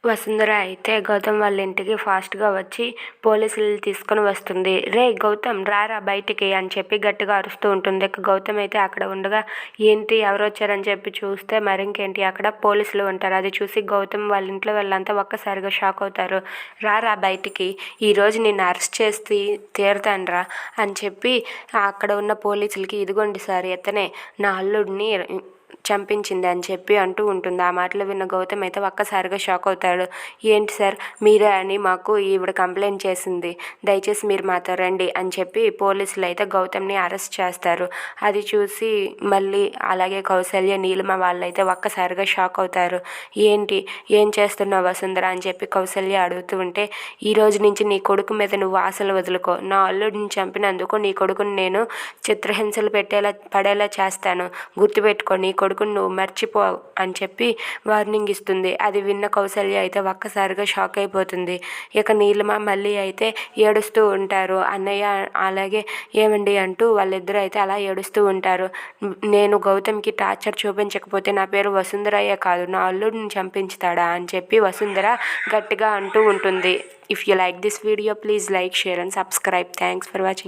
వసుంధర అయితే గౌతమ్ వాళ్ళ ఇంటికి ఫాస్ట్గా వచ్చి పోలీసులు తీసుకొని వస్తుంది. రే గౌతమ్ రారా బయటికి అని చెప్పి గట్టిగా అరుస్తూ ఉంటుంది. ఇక గౌతమ్ అయితే అక్కడ ఉండగా ఏంటి ఎవరు వచ్చారని చెప్పి చూస్తే మరింకేంటి అక్కడ పోలీసులు ఉంటారు. అది చూసి గౌతమ్ వాళ్ళ ఇంట్లో వాళ్ళంతా ఒక్కసారిగా షాక్ అవుతారు. రారా బయటికి, ఈరోజు నిన్ను అరెస్ట్ చేసి తీరుతానురా అని చెప్పి అక్కడ ఉన్న పోలీసులకి ఇదిగోండి సార్ ఇతనే నా అల్లుడిని చంపించింది అని చెప్పి అంటూ ఉంటుంది. ఆ మాటలు విన్న గౌతమ్ అయితే ఒక్కసారిగా షాక్ అవుతాడు. ఏంటి సార్ మీరే అని మాకు ఈవిడ కంప్లైంట్ చేసింది, దయచేసి మీరు మాతో రండి అని చెప్పి పోలీసులు అయితే గౌతమ్ని అరెస్ట్ చేస్తారు. అది చూసి మళ్ళీ అలాగే కౌసల్య నీలిమ వాళ్ళైతే ఒక్కసారిగా షాక్ అవుతారు. ఏంటి ఏం చేస్తున్నావు వసుంధర అని చెప్పి కౌసల్య అడుగుతూ ఉంటే, ఈ రోజు నుంచి నీ కొడుకు మీద నువ్వు ఆశలు వదులుకో, నా అల్లుడిని చంపినందుకు నీ కొడుకుని నేను చిత్రహింసలు పడేలా చేస్తాను, గుర్తుపెట్టుకో, నీ కొడుకుని నువ్వు మర్చిపో అని చెప్పి వార్నింగ్ ఇస్తుంది. అది విన్న కౌసల్య అయితే ఒక్కసారిగా షాక్ అయిపోతుంది. ఇక నీలిమ మళ్ళీ అయితే ఏడుస్తూ ఉంటారు. అన్నయ్య అలాగే ఏమండి అంటూ వాళ్ళిద్దరూ అయితే అలా ఏడుస్తూ ఉంటారు. నేను గౌతమ్కి టార్చర్ చూపించకపోతే నా పేరు వసుంధరయ్య కాదు, నా అల్లుడిని చంపించుతాడా అని చెప్పి వసుంధర గట్టిగా అంటూ ఉంటుంది. If you like this video please like, share and subscribe. Thanks for watching.